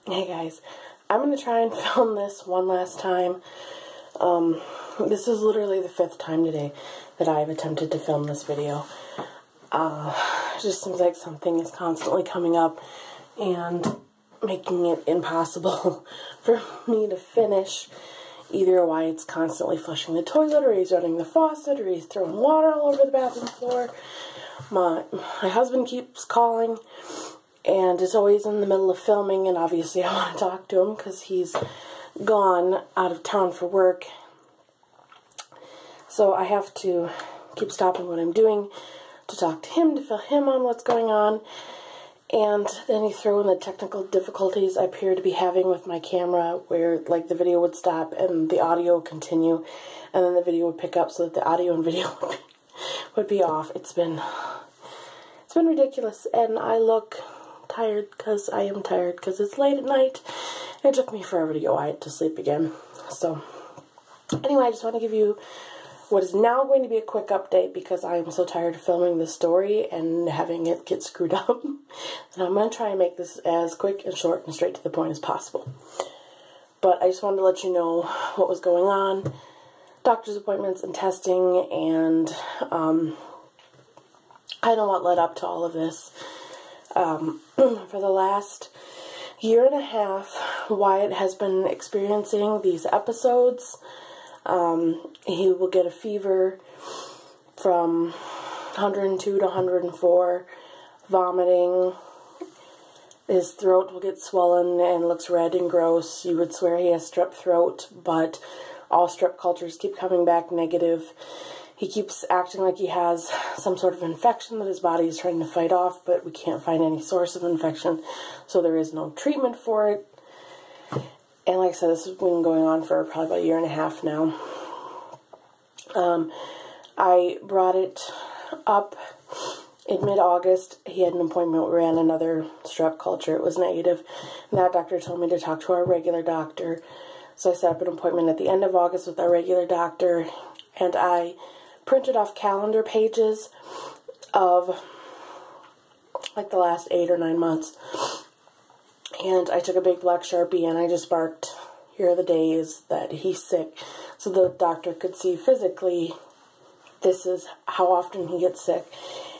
Hey guys, I'm going to try and film this one last time. This is literally the 5th time today that I've attempted to film this video. It just seems like something is constantly coming up and making it impossible for me to finish. Either Wyatt's constantly flushing the toilet, or he's running the faucet, or he's throwing water all over the bathroom floor. My husband keeps calling and is always in the middle of filming, and obviously I want to talk to him because he's gone out of town for work. So I have to keep stopping what I'm doing to talk to him, to fill him on what's going on. And then you throw in the technical difficulties I appear to be having with my camera, where like the video would stop and the audio would continue, and then the video would pick up so that the audio and video would be off. It's been ridiculous, and I look tired because I am tired because it's late at night. It took me forever to get Wyatt to sleep again. So anyway, I just want to give you what is now going to be a quick update because I am so tired of filming this story and having it get screwed up. And I'm going to try and make this as quick and short and straight to the point as possible. But I just wanted to let you know what was going on, doctor's appointments and testing, and I know what led up to all of this. For the last year and a half, Wyatt has been experiencing these episodes. He will get a fever from 102 to 104, vomiting. His throat will get swollen and looks red and gross. You would swear he has strep throat, but all strep cultures keep coming back negative. He keeps acting like he has some sort of infection that his body is trying to fight off, but we can't find any source of infection, so there is no treatment for it. And like I said, this has been going on for probably about a year and a half now. I brought it up in mid-August. He had an appointment. We ran another strep culture. It was negative. And that doctor told me to talk to our regular doctor. So I set up an appointment at the end of August with our regular doctor. And I printed off calendar pages of like the last 8 or 9 months. And I took a big black Sharpie and I just marked, here are the days that he's sick. So the doctor could see physically, this is how often he gets sick.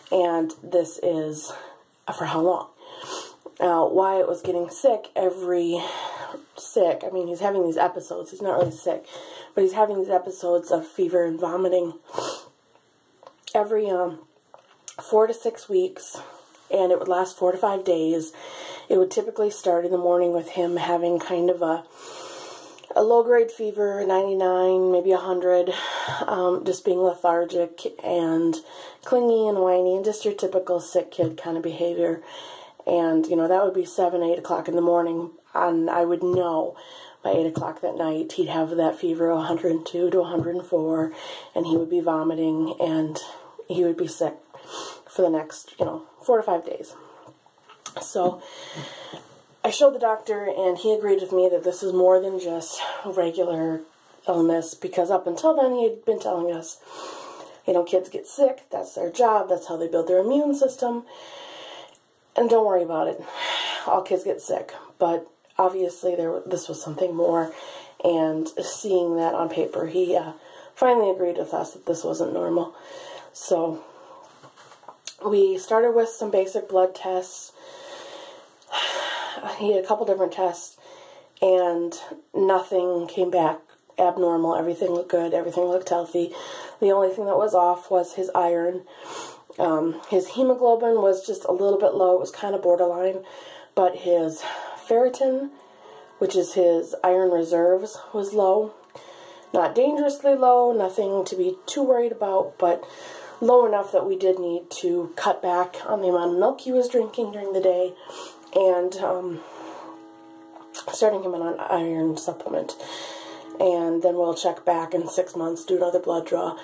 And this is for how long. Now, Wyatt was getting sick I mean, he's having these episodes. He's not really sick. But he's having these episodes of fever and vomiting every 4 to 6 weeks. And it would last 4 to 5 days. It would typically start in the morning with him having kind of a low-grade fever, 99, maybe 100, just being lethargic and clingy and whiny, and just your typical sick kid kind of behavior. And, you know, that would be 7, 8 o'clock in the morning, and I would know by 8 o'clock that night he'd have that fever of 102 to 104, and he would be vomiting, and he would be sick for the next, 4 to 5 days. So I showed the doctor, and he agreed with me that this is more than just regular illness, because up until then he had been telling us, kids get sick, that's their job, that's how they build their immune system, and don't worry about it. All kids get sick. But obviously this was something more, and seeing that on paper, he finally agreed with us that this wasn't normal. So we started with some basic blood tests. He had a couple different tests, and nothing came back abnormal. Everything looked good. Everything looked healthy. The only thing that was off was his iron. His hemoglobin was just a little bit low. It was kind of borderline, but his ferritin, which is his iron reserves, was low. Not dangerously low, nothing to be too worried about, but low enough that we did need to cut back on the amount of milk he was drinking during the day, and starting him on an iron supplement. And then we'll check back in 6 months, do another blood draw,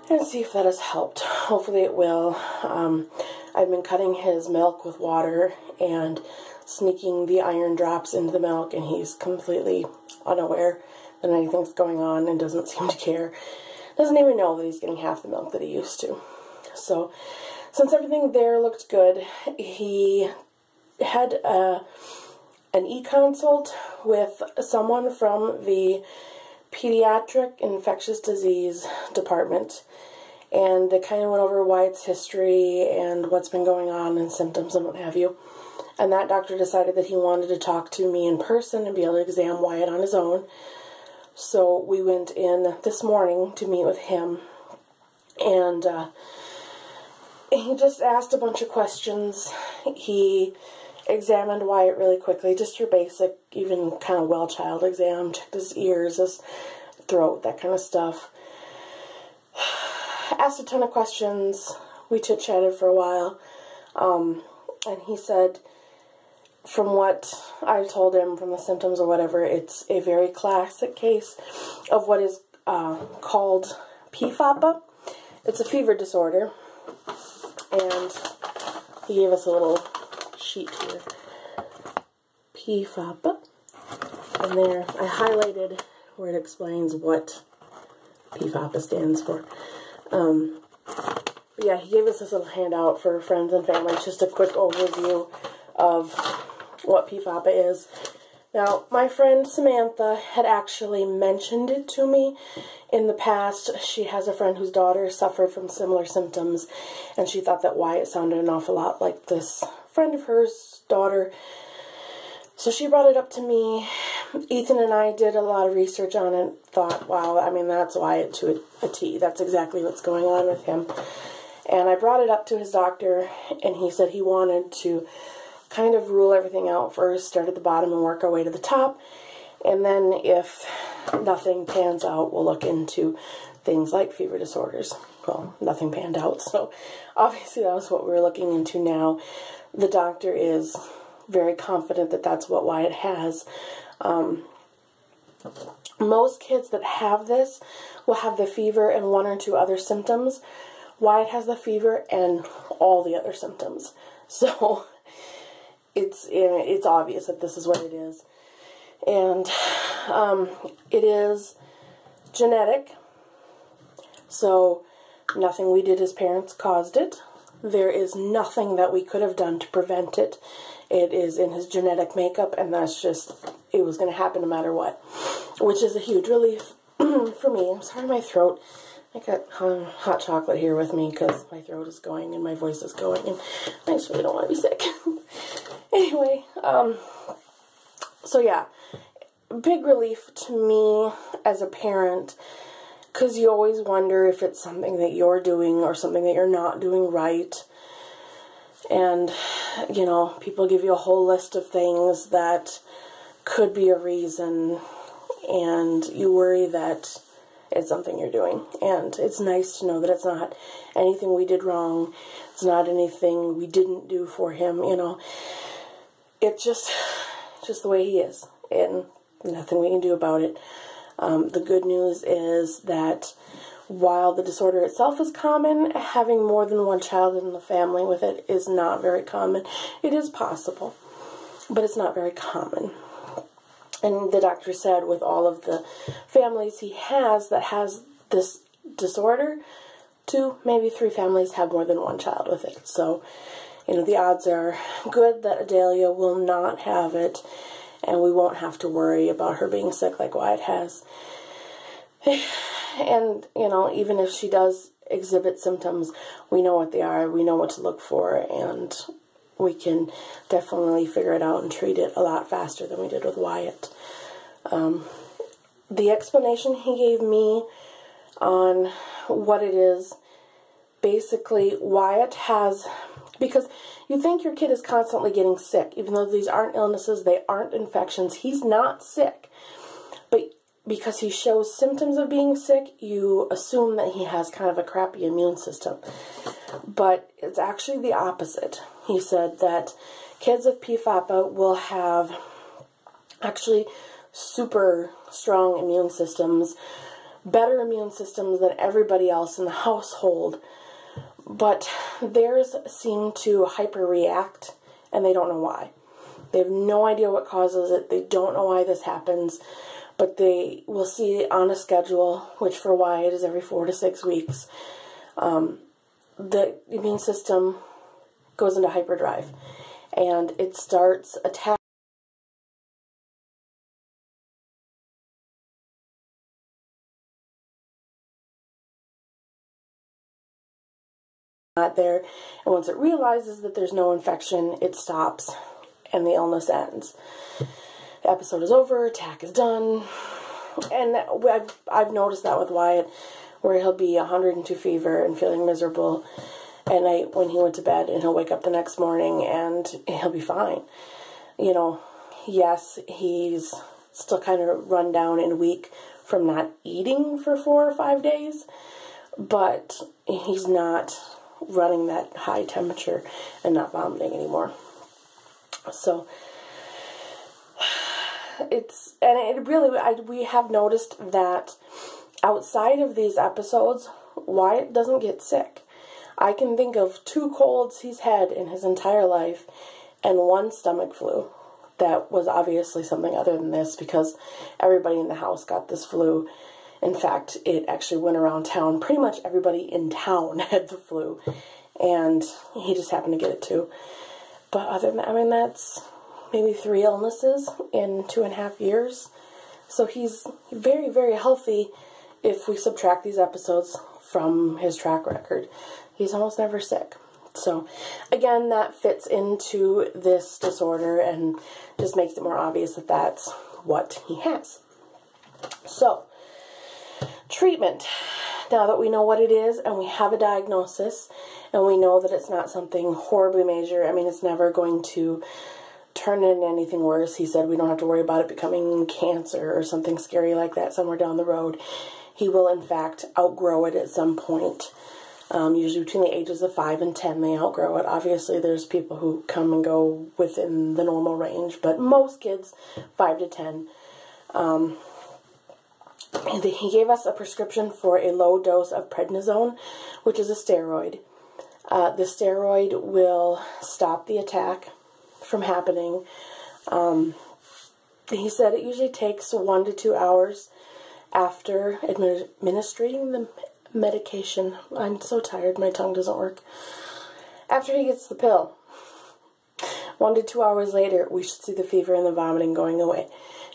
and see if that has helped. Hopefully it will. I've been cutting his milk with water and sneaking the iron drops into the milk, and he's completely unaware that anything's going on and doesn't seem to care. Doesn't even know that he's getting half the milk that he used to. So, since everything there looked good, he had a an e-consult with someone from the pediatric infectious disease department, and they kind of went over Wyatt's history and what's been going on and symptoms and what have you. And that doctor decided that he wanted to talk to me in person and be able to examine Wyatt on his own. So we went in this morning to meet with him, and he just asked a bunch of questions. He examined Wyatt really quickly, just your basic, even kind of well child exam, checked his ears, his throat, that kind of stuff. Asked a ton of questions. We chit-chatted for a while, and he said, from what I told him, from the symptoms or whatever, it's a very classic case of what is called PFAPA. It's a fever disorder, and he gave us a little sheet here. PFAPA, and there I highlighted where it explains what PFAPA stands for. Yeah, he gave us this little handout for friends and family, just a quick overview of what PFAPA is. Now, my friend Samantha had actually mentioned it to me in the past. She has a friend whose daughter suffered from similar symptoms, and she thought that Wyatt sounded an awful lot like this friend of hers' daughter. So she brought it up to me. Ethan and I did a lot of research on it, thought, wow, I mean, that's Wyatt to a T. That's exactly what's going on with him. And I brought it up to his doctor, and he said he wanted to kind of rule everything out first, start at the bottom and work our way to the top. And then if nothing pans out, we'll look into things like fever disorders. Well, nothing panned out, so obviously that was what we were looking into now. The doctor is very confident that that's what Wyatt has. Most kids that have this will have the fever and one or two other symptoms. Wyatt has the fever and all the other symptoms. So it's obvious that this is what it is. And it is genetic. So nothing we did as parents caused it. There is nothing that we could have done to prevent it. It is in his genetic makeup, and that's just, it was going to happen no matter what. Which is a huge relief for me. I'm sorry, my throat. I got hot chocolate here with me because my throat is going and my voice is going, and I just really don't want to be sick. Anyway, so yeah, big relief to me as a parent, because you always wonder if it's something that you're doing or something that you're not doing right. And, you know, people give you a whole list of things that could be a reason, and you worry that it's something you're doing. And it's nice to know that it's not anything we did wrong. It's not anything we didn't do for him, you know. It's just the way he is, and nothing we can do about it. The good news is that while the disorder itself is common, having more than one child in the family with it is not very common. It is possible, but it's not very common. And the doctor said with all of the families he has that has this disorder, 2, maybe 3 families have more than one child with it. So, you know, the odds are good that Adelia will not have it, and we won't have to worry about her being sick like Wyatt has. And, you know, even if she does exhibit symptoms, we know what they are, we know what to look for, and we can definitely figure it out and treat it a lot faster than we did with Wyatt. The explanation he gave me on what it is, basically, Wyatt has, because you think your kid is constantly getting sick, even though these aren't illnesses, they aren't infections, he's not sick. But because he shows symptoms of being sick, you assume that he has kind of a crappy immune system. But it's actually the opposite. He said that kids with PFAPA will have actually super strong immune systems, better immune systems than everybody else in the household. But theirs seem to hyperreact, and they don't know why. They have no idea what causes it. They don't know why this happens. But they will see on a schedule, which for Wyatt is every 4 to 6 weeks, the immune system goes into hyperdrive, and it starts attacking not there. And once it realizes that there's no infection, it stops and the illness ends. The episode is over, attack is done. And I've noticed that with Wyatt, where he'll be 102 fever and feeling miserable at night when he went to bed, and he'll wake up the next morning and he'll be fine. You know, yes, he's still kind of run down and weak from not eating for 4 or 5 days, but he's not running that high temperature and not vomiting anymore. So we have noticed that outside of these episodes, Wyatt doesn't get sick. I can think of 2 colds he's had in his entire life and 1 stomach flu. That was obviously something other than this, because everybody in the house got this flu. In fact, it actually went around town. Pretty much everybody in town had the flu, and he just happened to get it too. But other than that, I mean, that's maybe 3 illnesses in 2.5 years. So he's very, very healthy if we subtract these episodes from his track record. He's almost never sick. So, again, that fits into this disorder and just makes it more obvious that that's what he has. So, treatment. Now that we know what it is and we have a diagnosis and we know that it's not something horribly major, I mean, it's never going to turn into anything worse. He said we don't have to worry about it becoming cancer or something scary like that somewhere down the road. He will, in fact, outgrow it at some point. Usually between the ages of 5 and 10, they outgrow it. Obviously, there's people who come and go within the normal range, but most kids, 5 to 10. He gave us a prescription for a low dose of prednisone, which is a steroid. The steroid will stop the attack from happening. He said it usually takes 1 to 2 hours after administering the medication. I'm so tired, my tongue doesn't work. After he gets the pill, 1 to 2 hours later, we should see the fever and the vomiting going away.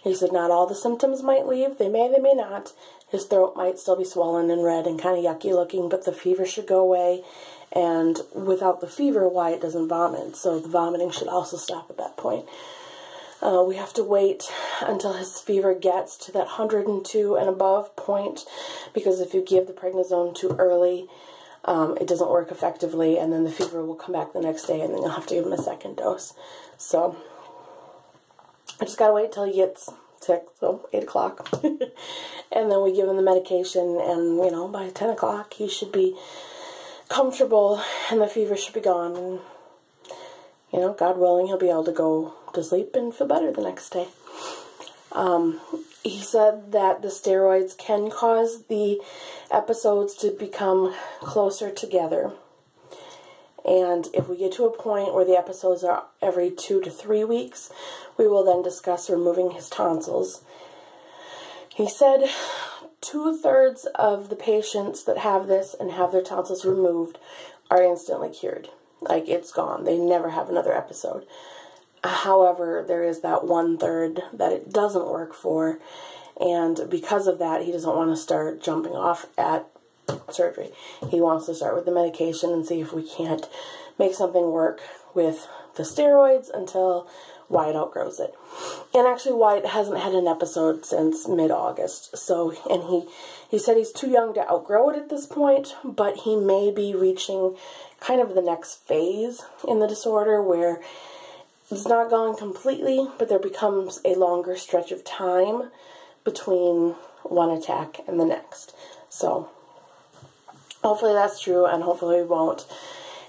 He said not all the symptoms might leave. They may not. His throat might still be swollen and red and kind of yucky looking, but the fever should go away. And without the fever, Wyatt doesn't vomit. So the vomiting should also stop at that point. We have to wait until his fever gets to that 102 and above point, because if you give the prednisone too early, it doesn't work effectively, and then the fever will come back the next day, and then you'll have to give him a second dose. So I just gotta wait till he gets sick, so 8 o'clock, and then we give him the medication, and you know, by 10 o'clock he should be comfortable, and the fever should be gone, and you know, God willing, he'll be able to go to sleep and feel better the next day. He said that the steroids can cause the episodes to become closer together. And if we get to a point where the episodes are every 2 to 3 weeks, we will then discuss removing his tonsils. He said 2/3 of the patients that have this and have their tonsils removed are instantly cured. Like, it's gone. They never have another episode. However, there is that 1/3 that it doesn't work for, and because of that, he doesn't want to start jumping off at surgery. He wants to start with the medication and see if we can't make something work with the steroids until Wyatt outgrows it. And actually, Wyatt hasn't had an episode since mid-August, so, and he said he's too young to outgrow it at this point, but he may be reaching kind of the next phase in the disorder where it's not gone completely, but there becomes a longer stretch of time between one attack and the next. So hopefully that's true, and hopefully we won't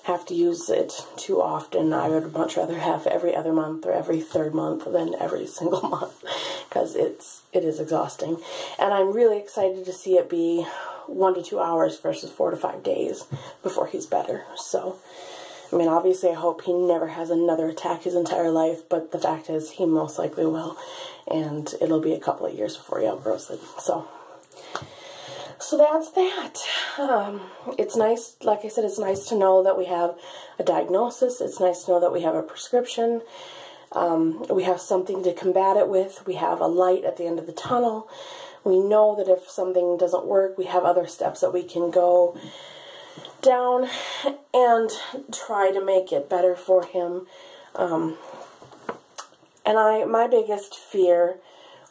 have to use it too often. I would much rather have every other month or every 3rd month than every single month, because it is exhausting. And I'm really excited to see it be 1 to 2 hours versus 4 to 5 days before he's better. So, I mean, obviously I hope he never has another attack his entire life, but the fact is he most likely will, and it'll be a couple of years before he outgrows it. So that's that. It's nice, like I said, it's nice to know that we have a diagnosis. It's nice to know that we have a prescription. We have something to combat it with. We have a light at the end of the tunnel. We know that if something doesn't work, we have other steps that we can go down and try to make it better for him. And my biggest fear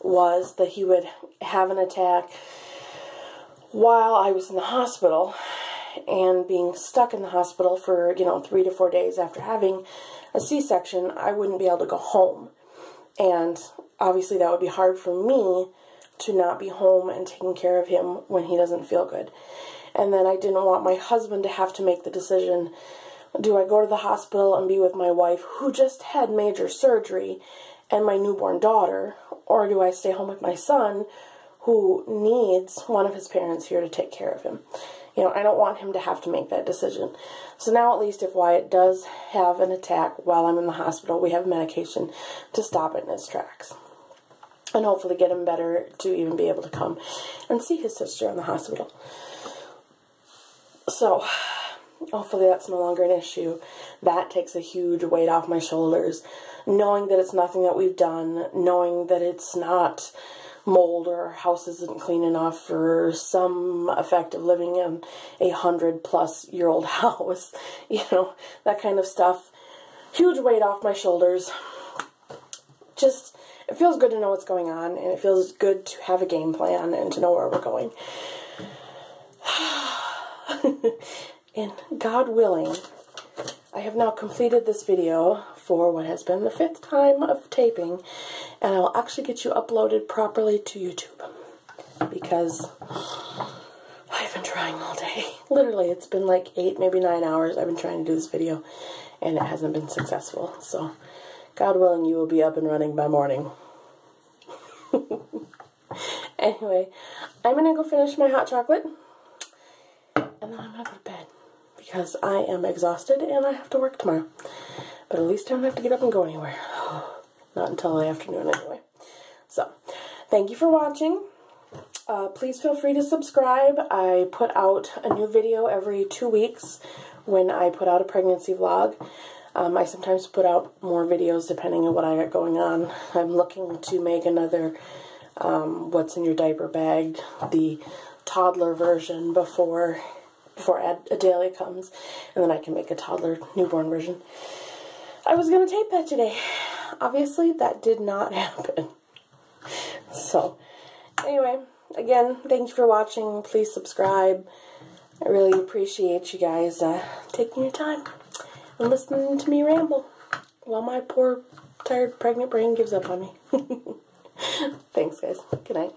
was that he would have an attack while I was in the hospital, and being stuck in the hospital for, 3 to 4 days after having a C-section, I wouldn't be able to go home. And obviously that would be hard for me to not be home and taking care of him when he doesn't feel good. And then I didn't want my husband to have to make the decision, do I go to the hospital and be with my wife, who just had major surgery, and my newborn daughter, or do I stay home with my son, who needs one of his parents here to take care of him? I don't want him to have to make that decision. So now at least if Wyatt does have an attack while I'm in the hospital, we have medication to stop it in its tracks. And hopefully get him better to even be able to come and see his sister in the hospital. So hopefully that's no longer an issue. That takes a huge weight off my shoulders. Knowing that it's nothing that we've done. Knowing that it's not mold or our house isn't clean enough for some effect of living in a 100-plus-year-old house. That kind of stuff. Huge weight off my shoulders. Just, it feels good to know what's going on, and it feels good to have a game plan and to know where we're going. And God willing, I have now completed this video for what has been the 5th time of taping, and I will actually get you uploaded properly to YouTube, because I've been trying all day. Literally, it's been like 8, maybe 9 hours I've been trying to do this video, and it hasn't been successful. So, God willing, you will be up and running by morning. Anyway, I'm going to go finish my hot chocolate, and then I'm going to go to bed, because I am exhausted and I have to work tomorrow. But at least I don't have to get up and go anywhere. Not until the afternoon anyway. So, thank you for watching. Please feel free to subscribe. I put out a new video every 2 weeks when I put out a pregnancy vlog. I sometimes put out more videos depending on what I got going on. I'm looking to make another what's in your diaper bag, the toddler version before Adelia comes, and then I can make a toddler newborn version. I was going to tape that today. Obviously, that did not happen. So, anyway, again, thank you for watching. Please subscribe. I really appreciate you guys taking your time and listening to me ramble while my poor, tired, pregnant brain gives up on me. Thanks, guys. Good night.